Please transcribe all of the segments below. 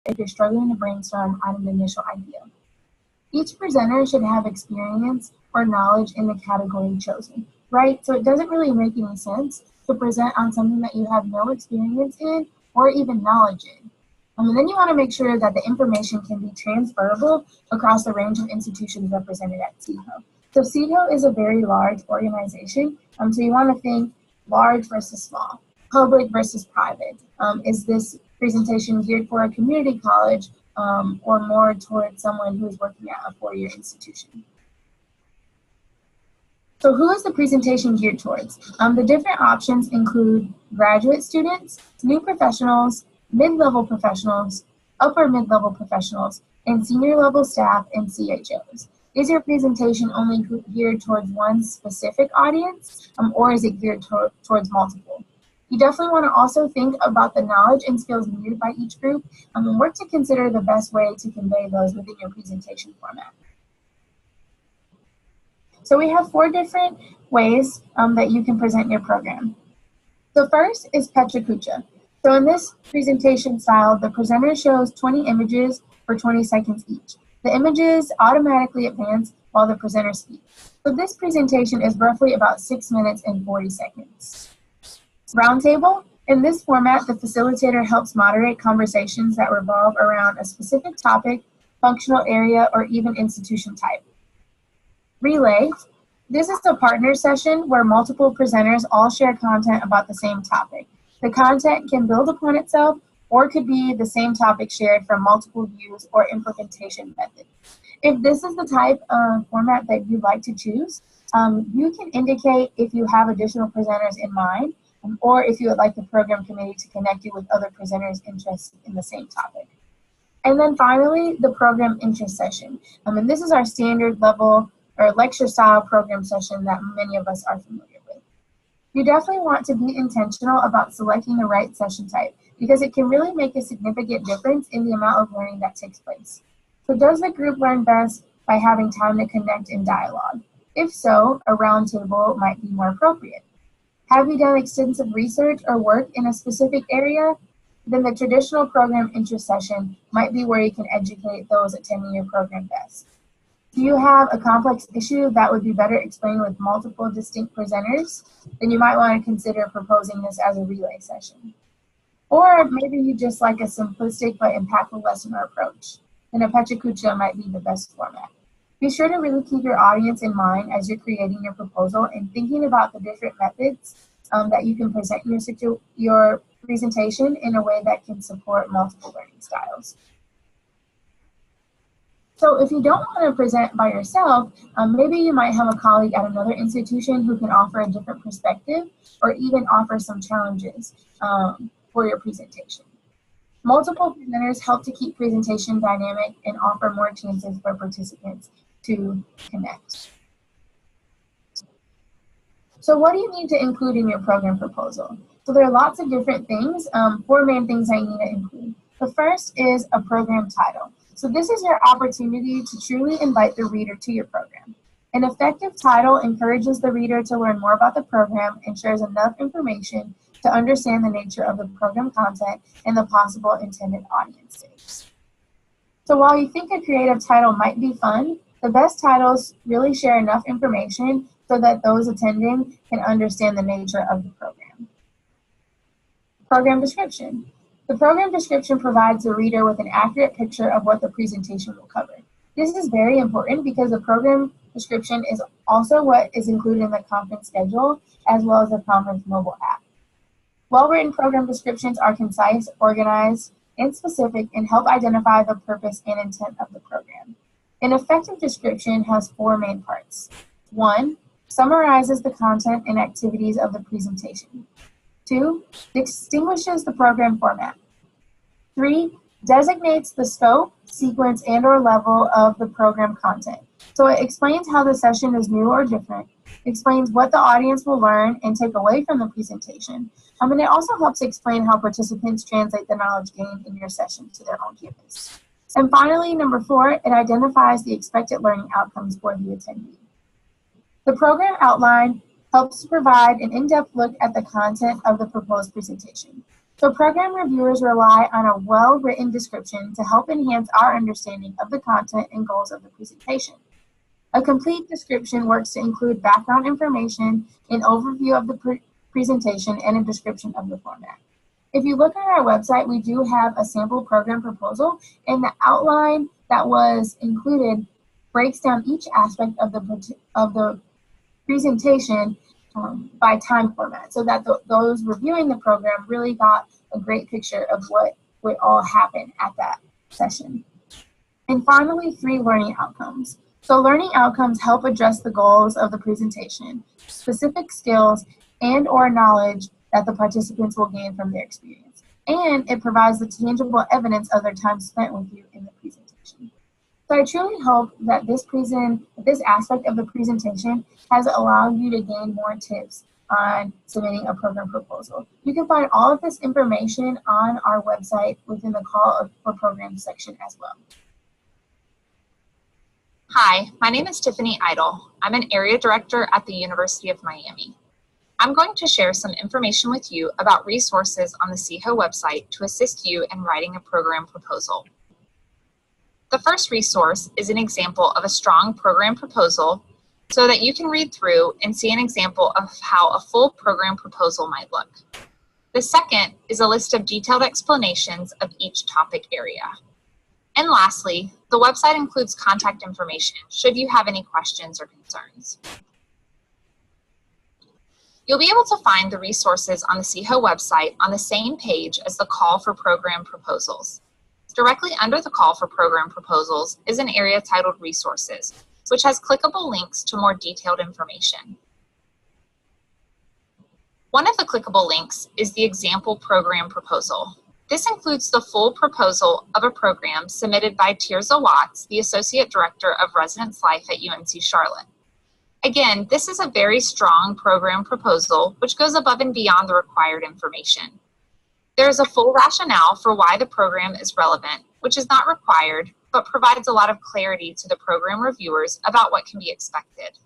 if you're struggling to brainstorm on an initial idea. Each presenter should have experience or knowledge in the category chosen, right? So it doesn't really make any sense to present on something that you have no experience in or even knowledge in. And then you want to make sure that the information can be transferable across the range of institutions represented at SEAHO. So SEAHO is a very large organization, so you want to think large versus small, public versus private. Is this presentation geared for a community college or more towards someone who is working at a four-year institution? So who is the presentation geared towards? The different options include graduate students, new professionals, mid-level professionals, upper mid-level professionals, and senior-level staff and CHOs. Is your presentation only geared towards one specific audience, or is it geared towards multiple? You definitely want to also think about the knowledge and skills needed by each group and work to consider the best way to convey those within your presentation format. So we have 4 different ways that you can present your program. So first is Pecha Kucha. So in this presentation style, the presenter shows 20 images for 20 seconds each. The images automatically advance while the presenter speaks. So this presentation is roughly about 6 minutes and 40 seconds. Roundtable. In this format, the facilitator helps moderate conversations that revolve around a specific topic, functional area, or even institution type. Relay. This is a partner session where multiple presenters all share content about the same topic. The content can build upon itself or could be the same topic shared from multiple views or implementation methods. If this is the type of format that you'd like to choose, you can indicate if you have additional presenters in mind or if you would like the program committee to connect you with other presenters interested in the same topic. And then finally, the program interest session. And this is our standard level or lecture style program session that many of us are familiar with. You definitely want to be intentional about selecting the right session type because it can really make a significant difference in the amount of learning that takes place. So does the group learn best by having time to connect and dialogue? If so, a roundtable might be more appropriate. Have you done extensive research or work in a specific area? Then the traditional program interest session might be where you can educate those attending your program best. Do you have a complex issue that would be better explained with multiple distinct presenters? Then you might want to consider proposing this as a relay session. Or maybe you just like a simplistic but impactful lesson or approach. Then a Pecha Kucha might be the best format. Be sure to really keep your audience in mind as you're creating your proposal and thinking about the different methods that you can present your presentation in a way that can support multiple learning styles. So if you don't want to present by yourself, maybe you might have a colleague at another institution who can offer a different perspective or even offer some challenges for your presentation. Multiple presenters help to keep presentation dynamic and offer more chances for participants to connect. So what do you need to include in your program proposal? So there are lots of different things, 4 main things that you need to include. The first is a program title. So this is your opportunity to truly invite the reader to your program. An effective title encourages the reader to learn more about the program and shares enough information to understand the nature of the program content and the possible intended audiences. So while you think a creative title might be fun, the best titles really share enough information so that those attending can understand the nature of the program. Program description. The program description provides the reader with an accurate picture of what the presentation will cover. This is very important because the program description is also what is included in the conference schedule as well as the conference mobile app. Well-written program descriptions are concise, organized, and specific and help identify the purpose and intent of the program. An effective description has 4 main parts. 1, summarizes the content and activities of the presentation. 2, distinguishes the program format. 3, designates the scope, sequence, and/or level of the program content. So it explains how the session is new or different, explains what the audience will learn and take away from the presentation, and it also helps explain how participants translate the knowledge gained in your session to their own campus. And finally, number 4, it identifies the expected learning outcomes for the attendee. The program outline helps to provide an in-depth look at the content of the proposed presentation. So program reviewers rely on a well-written description to help enhance our understanding of the content and goals of the presentation. A complete description works to include background information, an overview of the presentation, and a description of the format. If you look at our website, we do have a sample program proposal, and the outline that was included breaks down each aspect of the presentation by time format, so that those reviewing the program really got a great picture of what would all happen at that session. And finally, 3 learning outcomes. So learning outcomes help address the goals of the presentation, specific skills and/or knowledge that the participants will gain from their experience. And it provides the tangible evidence of their time spent with you in the presentation. So I truly hope that this aspect of the presentation has allowed you to gain more tips on submitting a program proposal. You can find all of this information on our website within the Call for Programs section as well. Hi, my name is Tiffany Idle. I'm an area director at the University of Miami. I'm going to share some information with you about resources on the SEAHO website to assist you in writing a program proposal. The first resource is an example of a strong program proposal so that you can read through and see an example of how a full program proposal might look. The second is a list of detailed explanations of each topic area. And lastly, the website includes contact information should you have any questions or concerns. You'll be able to find the resources on the SEAHO website on the same page as the Call for Program Proposals. Directly under the Call for Program Proposals is an area titled Resources, which has clickable links to more detailed information. One of the clickable links is the example program proposal. This includes the full proposal of a program submitted by Tirza Watts, the Associate Director of Residence Life at UNC Charlotte. Again, this is a very strong program proposal which goes above and beyond the required information. There is a full rationale for why the program is relevant, which is not required, but provides a lot of clarity to the program reviewers about what can be expected.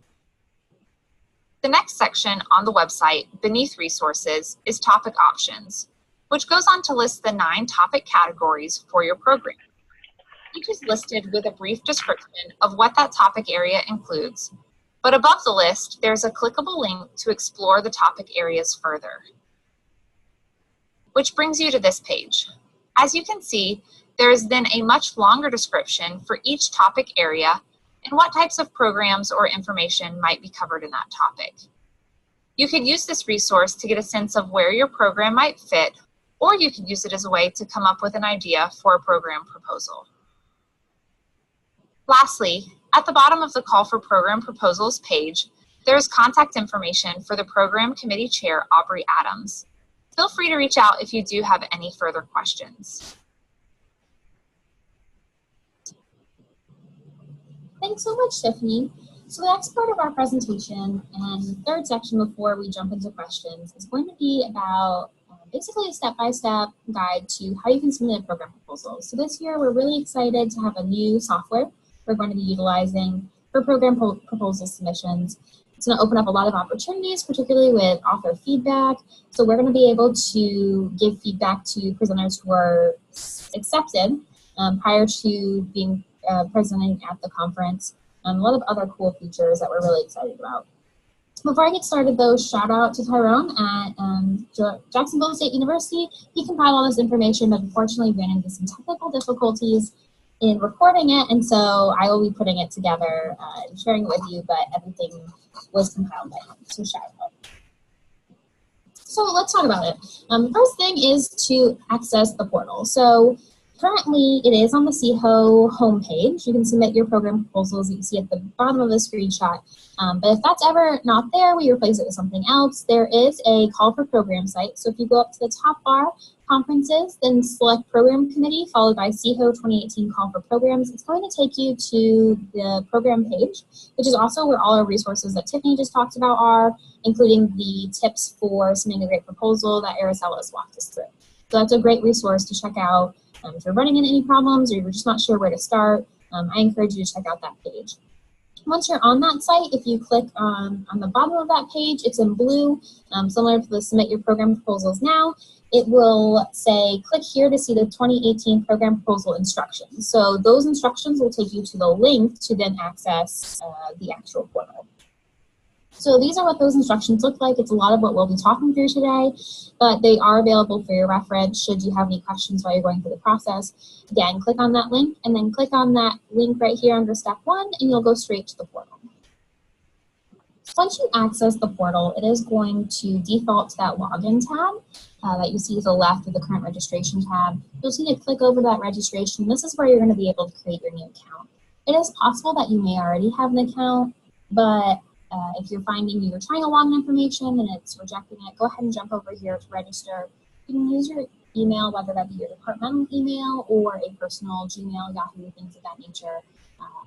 The next section on the website, beneath resources, is topic options, which goes on to list the 9 topic categories for your program. Each is listed with a brief description of what that topic area includes, but above the list, there's a clickable link to explore the topic areas further. Which brings you to this page. As you can see, there is then a much longer description for each topic area and what types of programs or information might be covered in that topic. You could use this resource to get a sense of where your program might fit, or you could use it as a way to come up with an idea for a program proposal. Lastly, at the bottom of the Call for Program Proposals page, there is contact information for the Program Committee Chair, Aubrey Adams. Feel free to reach out if you do have any further questions. Thanks so much, Tiffany. So the next part of our presentation and the third section before we jump into questions is going to be about basically a step-by-step guide to how you can submit a program proposal. So this year we're really excited to have a new software we're going to be utilizing for program proposal submissions. It's going to open up a lot of opportunities, particularly with author feedback. So we're going to be able to give feedback to presenters who are accepted prior to being presenting at the conference. A lot of other cool features that we're really excited about. Before I get started though, shout out to Tyrone at Jacksonville State University. He compiled all this information, but unfortunately ran into some technical difficulties in recording it, and so I will be putting it together and sharing it with you, but everything was compiled by him, so shout out. So let's talk about it. The first thing is to access the portal. So currently, it is on the SEAHO homepage. You can submit your program proposals you can see at the bottom of the screenshot. But if that's ever not there, we replace it with something else. There is a Call for Program site. So if you go up to the top bar, Conferences, then select Program Committee, followed by SEAHO 2018 Call for Programs. It's going to take you to the program page, which is also where all our resources that Tiffany just talked about are, including the tips for submitting a great proposal that Araceli has walked us through. So that's a great resource to check out. If you're running into any problems or you're just not sure where to start, I encourage you to check out that page. Once you're on that site, if you click on the bottom of that page, it's in blue, similar to the Submit Your Program Proposals Now. It will say, click here to see the 2018 Program Proposal instructions. So those instructions will take you to the link to then access the actual portal. So these are what those instructions look like. It's a lot of what we'll be talking through today, but they are available for your reference should you have any questions while you're going through the process. Again, click on that link and then click on that link right here under step 1 and you'll go straight to the portal. Once you access the portal, it is going to default to that login tab that you see to the left of the current registration tab. You'll see to click over that registration. This is where you're going to be able to create your new account. It is possible that you may already have an account, but if you're finding you're trying to log in information and it's rejecting it, go ahead and jump over here to register. You can use your email, whether that be your departmental email or a personal Gmail, Yahoo, things of that nature.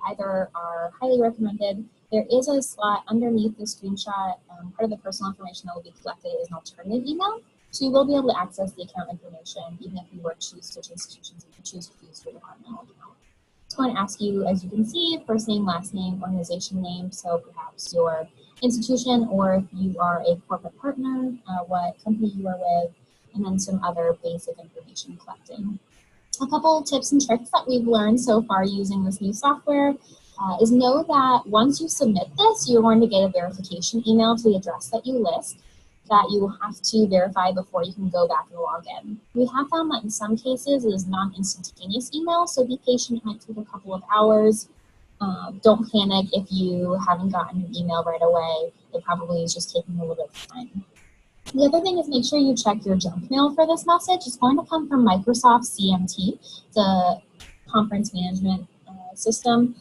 Either are highly recommended. There is a slot underneath the screenshot. Part of the personal information that will be collected is an alternative email. So you will be able to access the account information even if you were to switch institutions and you choose to use your departmental account. It's going to ask you, as you can see, first name, last name, organization name, so perhaps your institution or if you are a corporate partner, what company you are with, and then some other basic information collecting. A couple tips and tricks that we've learned so far using this new software is know that once you submit this, you're going to get a verification email to the address that you list that you will have to verify before you can go back and log in. We have found that in some cases it is non-instantaneous email, so be patient. It might take a couple of hours. Don't panic if you haven't gotten an email right away. It probably is just taking a little bit of time. The other thing is make sure you check your junk mail for this message. It's going to come from Microsoft CMT, the conference management system.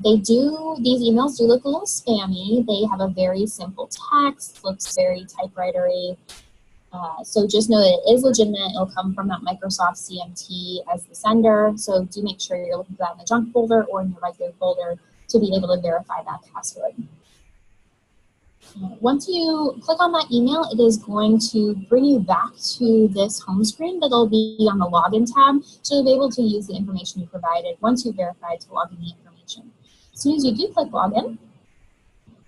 These emails do look a little spammy. They have a very simple text, looks very typewritery. So just know that it is legitimate. It'll come from that Microsoft CMT as the sender. So do make sure you're looking for that in the junk folder or in your regular folder to be able to verify that password. Once you click on that email, it is going to bring you back to this home screen, but it'll be on the login tab, so you'll be able to use the information you provided once you've verified to log in the information. As soon as you do click login,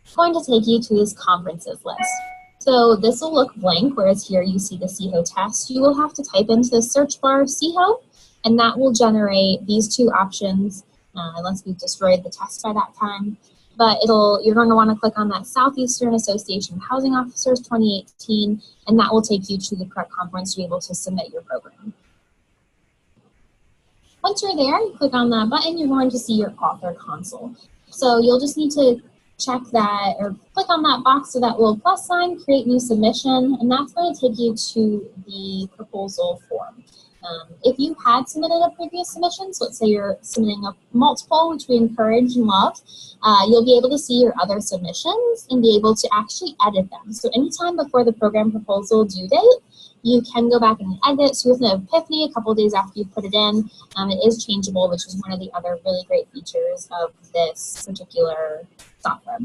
it's going to take you to this conferences list. So this will look blank, whereas here you see the SEAHO test. You will have to type into the search bar SEAHO, and that will generate these two options, unless we've destroyed the test by that time. But you're going to want to click on that Southeastern Association of Housing Officers 2018, and that will take you to the correct conference to be able to submit your program. Once you're there, you click on that button, you're going to see your author console. So you'll just need to check that or click on that box to that little plus sign, create new submission, and that's going to take you to the proposal form. If you had submitted a previous submission, so let's say you're submitting a multiple, which we encourage and love, you'll be able to see your other submissions and be able to actually edit them. So anytime before the program proposal due date, you can go back and edit. So with an epiphany, a couple of days after you put it in, it is changeable, which is one of the other really great features of this particular software.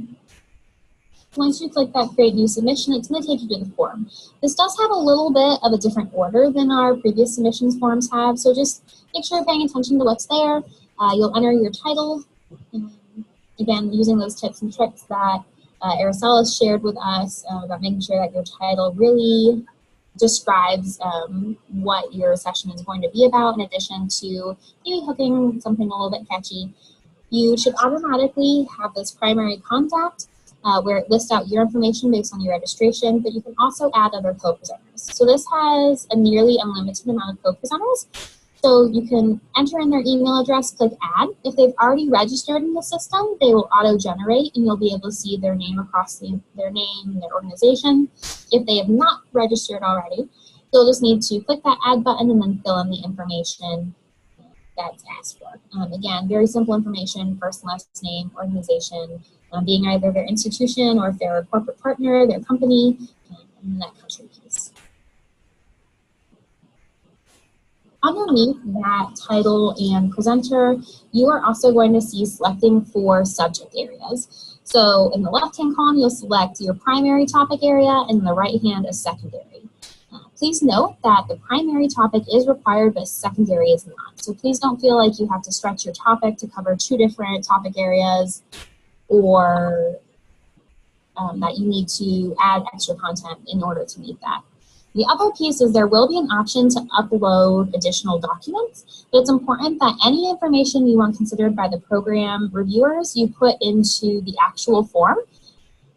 Once you click that Create New Submission, it's going to take you to the form. This does have a little bit of a different order than our previous submissions forms have, so just make sure you're paying attention to what's there. You'll enter your title, again, using those tips and tricks that Araceli has shared with us about making sure that your title really describes what your session is going to be about, in addition to maybe hooking something a little bit catchy. You should automatically have this primary contact where it lists out your information based on your registration, but you can also add other co-presenters. So this has a nearly unlimited amount of co-presenters. So you can enter in their email address, click add. If they've already registered in the system, they will auto-generate and you'll be able to see their name across their name and their organization. If they have not registered already, you'll just need to click that add button and then fill in the information that's asked for. Again, very simple information, first and last name, organization, being either their institution or if they're a corporate partner, their company, and that country piece. Underneath that title and presenter, you are also going to see selecting for subject areas. So in the left-hand column, you'll select your primary topic area, and in the right hand, a secondary. Please note that the primary topic is required, but secondary is not. So please don't feel like you have to stretch your topic to cover two different topic areas. or that you need to add extra content in order to meet that. The other piece is there will be an option to upload additional documents, but it's important that any information you want considered by the program reviewers you put into the actual form,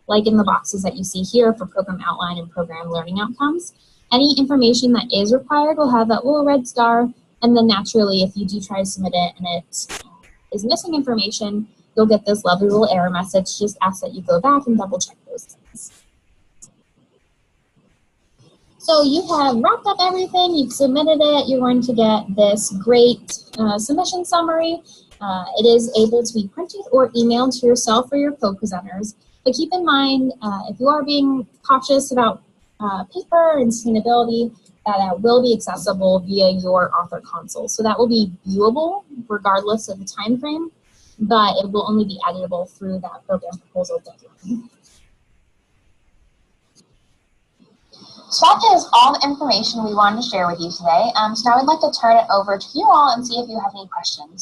like in the boxes that you see here for program outline and program learning outcomes. Any information that is required will have that little red star, and then naturally if you do try to submit it and it is missing information, you'll get this lovely little error message. Just ask that you go back and double check those things. So you have wrapped up everything, you've submitted it, you're going to get this great submission summary. It is able to be printed or emailed to yourself or your co-presenters. But keep in mind, if you are being cautious about paper and sustainability, that will be accessible via your author console. So that will be viewable regardless of the time frame, but it will only be editable through that program proposal deadline. So that is all the information we wanted to share with you today. So now I'd like to turn it over to you all and see if you have any questions.